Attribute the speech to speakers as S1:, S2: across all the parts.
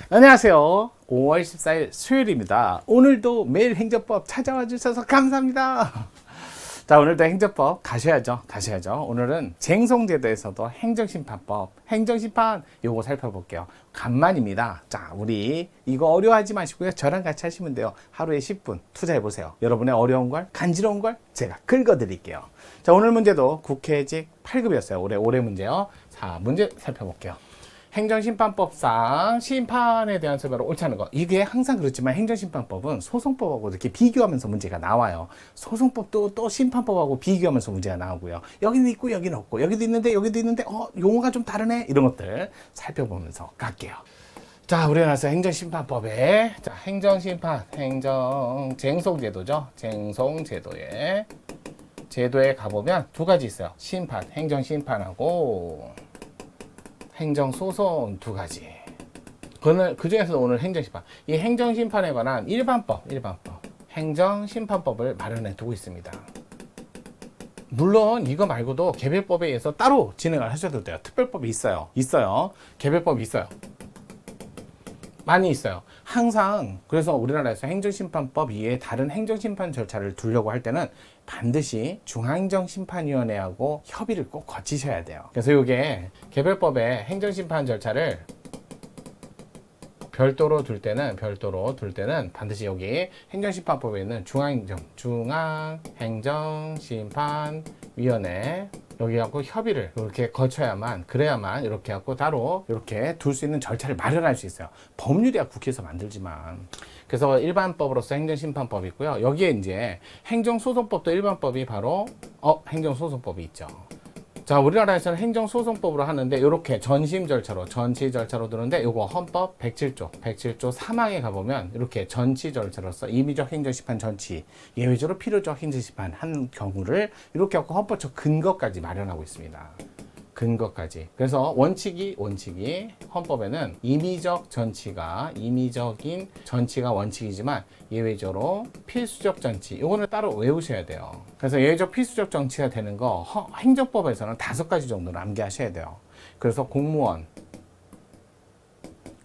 S1: 안녕하세요. 5월 14일 수요일입니다. 오늘도 매일 행정법 찾아와 주셔서 감사합니다. 자, 오늘도 행정법 가셔야죠. 오늘은 쟁송제도에서도 행정심판법, 행정심판 요거 살펴볼게요. 간만입니다. 자, 우리 이거 어려워하지 마시고요. 저랑 같이 하시면 돼요. 하루에 10분 투자해보세요. 여러분의 어려운 걸, 간지러운 걸 제가 긁어드릴게요. 자, 오늘 문제도 국회직 8급이었어요. 올해 문제요. 자, 문제 살펴볼게요. 행정심판법상 심판에 대한 설명을 옳지 않은 거. 이게 항상 그렇지만 행정심판법은 소송법하고 이렇게 비교하면서 문제가 나와요. 소송법도 또 심판법하고 비교하면서 문제가 나오고요. 여기는 있고 여기는 없고 여기도 있는데 용어가 좀 다르네. 이런 것들 살펴보면서 갈게요. 자, 우리가 나서 행정심판법에 행정심판, 쟁송제도죠. 쟁송제도에 제도에 가보면 두 가지 있어요. 심판, 행정심판하고 행정소송 두 가지. 그 중에서 오늘 행정심판. 이 행정심판에 관한 일반법, 행정심판법을 마련해 두고 있습니다. 물론 이거 말고도 개별법에 의해서 따로 진행을 하셔도 돼요. 특별법이 있어요. 개별법이 있어요. 많이 있어요. 항상 그래서 우리나라에서 행정심판법 이외에 다른 행정심판 절차를 두려고 할 때는 반드시 중앙행정심판위원회하고 협의를 꼭 거치셔야 돼요. 그래서 이게 개별법의 행정심판 절차를 별도로 둘 때는 반드시 여기 행정심판법에 있는 중앙행정심판위원회 여기 갖고 협의를 이렇게 거쳐야만 그래야만 이렇게 갖고 따로 이렇게 둘 수 있는 절차를 마련할 수 있어요. 법률이야 국회에서 만들지만. 그래서 일반법으로서 행정심판법이 있고요. 여기에 이제 행정소송법도 일반법이 바로 행정소송법이 있죠. 자, 우리나라에서는 행정소송법으로 하는데 이렇게 전시 절차로 드는데 요거 헌법 107조 3항에 가보면 이렇게 전치 절차로서 임의적 행정심판 전치, 예외적으로 필요적 행정심판 한 경우를 이렇게 하고 헌법적 근거까지 마련하고 있습니다. 그래서 원칙이 헌법에는 임의적인 전치가 원칙이지만 예외적으로 필수적 전치 요거는 따로 외우셔야 돼요. 그래서 예외적 필수적 전치가 되는 거 행정법에서는 5가지 정도는 암기하셔야 돼요. 그래서 공무원,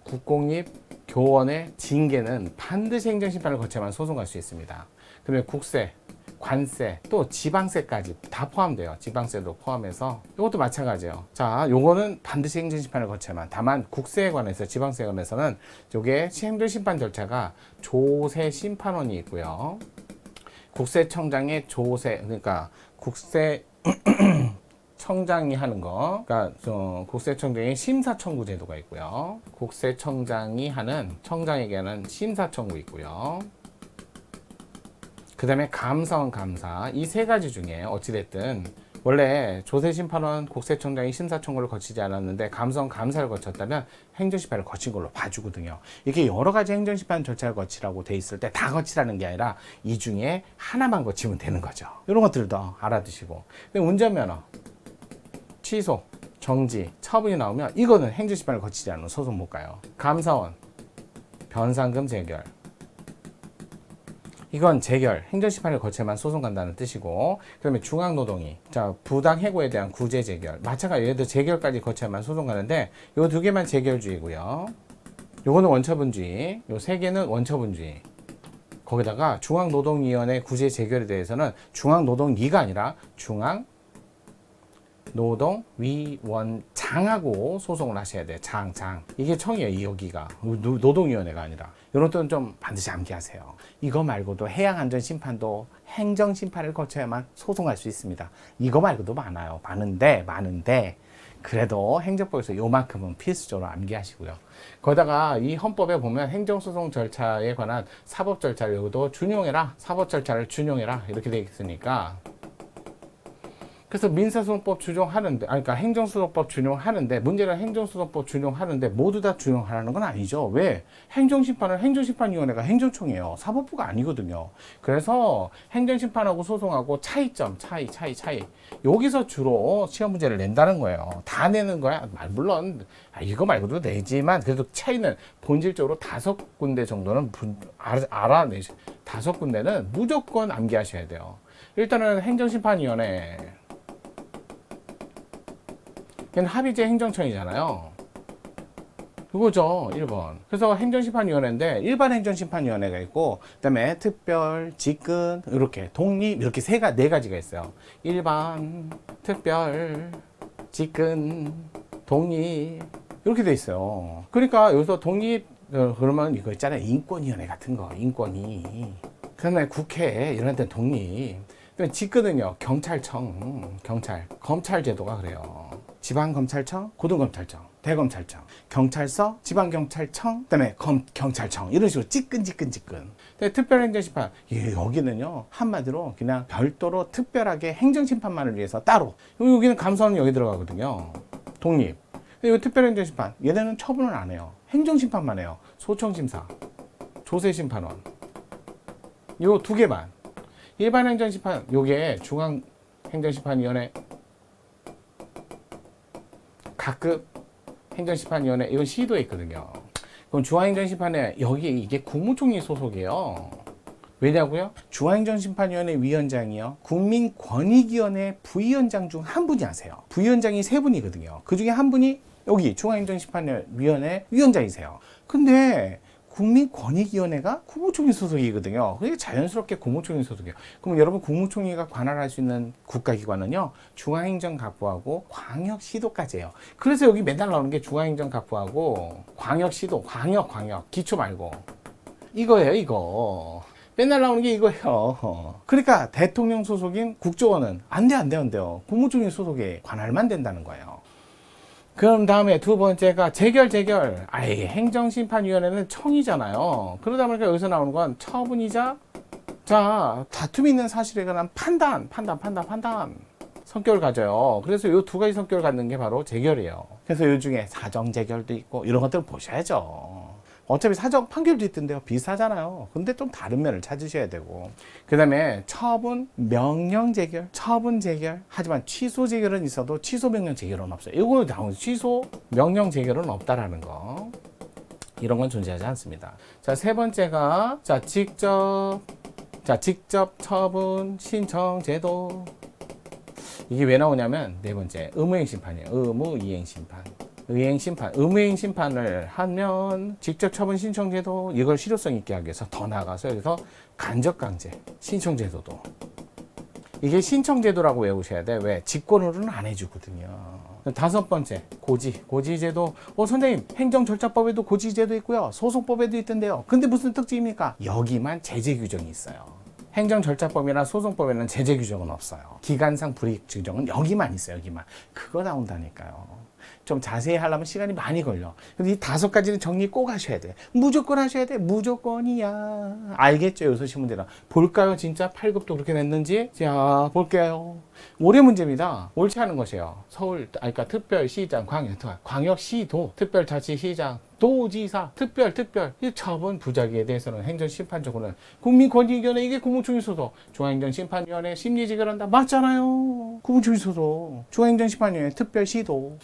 S1: 국공립, 교원의 징계는 반드시 행정심판을 거쳐야만 소송 갈 수 있습니다. 그다음에 국세, 관세, 또 지방세까지 다 포함돼요. 지방세도 포함해서 이것도 마찬가지예요. 자, 요거는 반드시 행정심판을 거쳐야만. 다만 국세에 관해서 지방세에 관해서는 요게 행정심판 절차가 조세심판원이 있고요. 국세청장의 그러니까 국세 청장이 하는 거, 그러니까 국세청장의 심사청구 제도가 있고요. 국세청장이 하는 청장에게 하는 심사청구 있고요. 그 다음에 감사원 감사, 이 3가지 중에 어찌됐든 원래 조세심판원 국세청장이 심사청구를 거치지 않았는데 감사원 감사를 거쳤다면 행정심판을 거친 걸로 봐주거든요. 이게 여러 가지 행정심판 절차를 거치라고 돼 있을 때 다 거치라는 게 아니라 이 중에 하나만 거치면 되는 거죠. 이런 것들도 알아두시고. 근데 운전면허, 취소, 정지, 처분이 나오면 이거는 행정심판을 거치지 않으면 소송 못 가요. 감사원, 변상금 재결, 이건 재결, 행정심판을 거쳐야만 소송 간다는 뜻이고, 그 다음에 중앙노동위, 부당해고에 대한 구제 재결, 마찬가지로 얘도 재결까지 거쳐야만 소송 가는데, 요 2개만 재결주의고요. 요거는 원처분주의, 요 3개는 원처분주의. 거기다가 중앙노동위원회 구제 재결에 대해서는 중앙노동위가 아니라 중앙노동위원장하고 소송을 하셔야 돼요. 장. 이게 청이에요, 여기가. 노동위원회가 아니라. 이런 것들은 좀 반드시 암기하세요. 이거 말고도 해양안전심판도 행정심판을 거쳐야만 소송할 수 있습니다. 이거 말고도 많아요. 많은데 그래도 행정법에서 요만큼은 필수적으로 암기하시고요. 거기다가 이 헌법에 보면 행정소송 절차에 관한 사법 절차를 여기도 준용해라. 사법 절차를 준용해라. 이렇게 되어 있으니까 그래서 민사소송법 준용하는데, 그러니까 행정소송법 준용하는데, 문제는 행정소송법 준용하는데 모두 다 준용하라는 건 아니죠. 왜? 행정심판은 행정심판위원회가 행정청이에요. 사법부가 아니거든요. 그래서 행정심판하고 소송하고 차이점, 차이. 여기서 주로 시험 문제를 낸다는 거예요. 다 내는 거야? 물론 이거 말고도 내지만 그래도 차이는 본질적으로 5군데 정도는 알아내시. 5군데는 무조건 암기하셔야 돼요. 일단은 행정심판위원회. 걔는 합의제 행정청이잖아요. 그거죠. 1번. 그래서 행정심판위원회인데 일반 행정심판위원회가 있고 그다음에 특별, 직근, 이렇게 독립 이렇게 네 가지가 있어요. 일반, 특별, 직근, 독립 이렇게 돼 있어요. 그러니까 여기서 독립 그러면 이거 있잖아요. 인권위원회 같은 거, 인권위. 그다음에 국회 이런 데 독립. 직근은요, 경찰청, 검찰 제도가 그래요. 지방검찰청, 고등검찰청, 대검찰청, 경찰서, 지방경찰청, 그다음에 경찰청 이런 식으로 직근. 근데 특별행정심판 여기는요 한마디로 그냥 별도로 특별하게 행정심판만을 위해서 따로. 여기는 감사원은 여기 들어가거든요. 독립. 근데 이 특별행정심판 얘네는 처분을 안 해요. 행정심판만 해요. 소청심사, 조세심판원 요 두 개만. 일반 행정심판 요게 중앙행정심판위원회, 각급 행정심판위원회 이건 시도에 있거든요. 그럼 중앙행정심판에 여기 이게 국무총리 소속이에요. 왜냐고요? 중앙행정심판위원회 위원장이요 국민권익위원회 부위원장 중 한 분이 하세요. 부위원장이 세 분이거든요. 그 중에 한 분이 여기 중앙행정심판위원회 위원장이세요. 근데 국민권익위원회가 국무총리 소속이거든요. 그게 자연스럽게 국무총리 소속이에요. 그럼 여러분 국무총리가 관할할 수 있는 국가기관은요 중앙행정각부하고 광역시도까지예요. 그래서 여기 맨날 나오는 게 중앙행정각부하고 광역시도, 광역 기초 말고 이거예요. 이거 맨날 나오는 게 이거예요. 그러니까 대통령 소속인 국조원은 안 돼요. 국무총리 소속에 관할만 된다는 거예요. 그럼 다음에 두 번째가 재결. 아예 행정심판위원회는 청이잖아요. 그러다 보니까 여기서 나오는 건 처분이자 다툼이 있는 사실에 관한 판단 성격을 가져요. 그래서 이 두 가지 성격을 갖는 게 바로 재결이에요. 그래서 이 중에 사정재결도 있고 이런 것들을 보셔야죠. 어차피 사정 판결도 있던데요. 비슷하잖아요. 근데 좀 다른 면을 찾으셔야 되고. 그 다음에 처분, 명령 재결, 처분 재결. 하지만 취소 재결은 있어도 취소 명령 재결은 없어요. 이거 나오는 취소 명령 재결은 없다라는 거. 이런 건 존재하지 않습니다. 자, 세 번째가 직접 처분 신청 제도. 이게 왜 나오냐면 네 번째 의무이행심판이에요. 의무이행심판. 의무이행심판을 하면 직접 처분 신청제도 이걸 실효성 있게 하기 위해서 더 나아가서 여기서 간접강제 신청제도도 이게 신청제도라고 외우셔야 돼. 왜? 직권으로는 안 해주거든요. 다섯 번째 고지제도. 선생님 행정절차법에도 고지제도 있고요 소송법에도 있던데요. 근데 무슨 특징입니까? 여기만 제재 규정이 있어요. 행정절차법이나 소송법에는 제재 규정은 없어요. 기간상 불이익 규정은 여기만 있어요. 여기만. 그거 나온다니까요. 좀 자세히 하려면 시간이 많이 걸려. 근데 이 다섯 가지는 정리 꼭 하셔야 돼. 무조건 하셔야 돼. 무조건이야. 알겠죠? 요소 신문대로. 볼까요? 진짜 8급도 그렇게 냈는지? 자, 볼게요. 올해 문제입니다. 옳지 않은 것이에요. 그러니까 특별시장, 광역시도, 특별자치시장, 도지사, 특별, 이 처분 부작위에 대해서는 행정심판적으로는 국민권익위원회 이게 국무총리 소속, 중앙행정심판위원회 심리지결한다. 맞잖아요. 국무총리 소속, 중앙행정심판위원회 특별시도.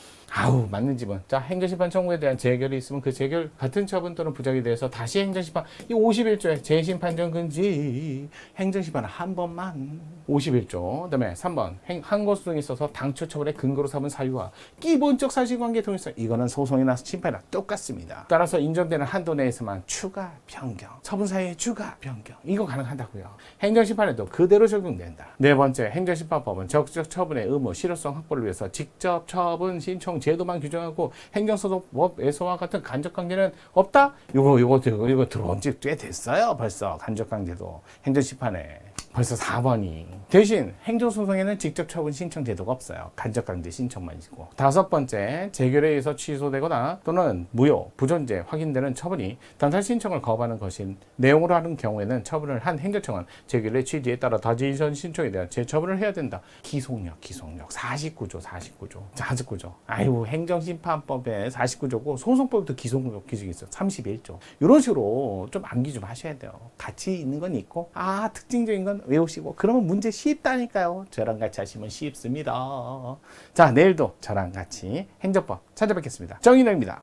S1: 맞는 집은. 자, 행정심판 청구에 대한 재결이 있으면 그 재결 같은 처분 또는 부작위에 대해서 다시 행정심판, 이 51조에 재심판정 금지, 행정심판 한 번만. 51조. 그 다음에 3번, 항고소 등에 있어서 당초 처분의 근거로 삼은 사유와 기본적 사실관계 통해서 이거는 소송이나 심판이나 똑같습니다. 따라서 인정되는 한도 내에서만 추가 변경, 처분 사유의 추가 변경 이거 가능하다고요. 행정심판에도 그대로 적용된다. 네 번째, 행정심판법은 적극적 처분의 의무, 실효성 확보를 위해서 직접 처분 신청 제도만 규정하고 행정소송법에서와 같은 간접관계는 없다. 이거 들어온 지 꽤 됐어요. 벌써 간접관계도 행정심판에. 벌써 4번이. 대신 행정소송에는 직접 처분 신청 제도가 없어요. 간접강제 신청만 있고. 다섯 번째, 재결에 의해서 취소되거나 또는 무효, 부존재 확인되는 처분이 단살 신청을 거부하는 것인 내용으로 하는 경우에는 처분을 한 행정청은 재결의 취지에 따라 다지선 신청에 대한 재처분을 해야 된다. 기속력 49조. 행정심판법에 49조고 소송법에도 기속력 기준이 있어요. 31조. 이런 식으로 좀 암기 좀 하셔야 돼요. 같이 있는 건 있고 특징적인 건 외우시고 그러면 문제 쉽다니까요. 저랑 같이 하시면 쉽습니다. 자, 내일도 저랑 같이 행정법 찾아뵙겠습니다. 정인호입니다.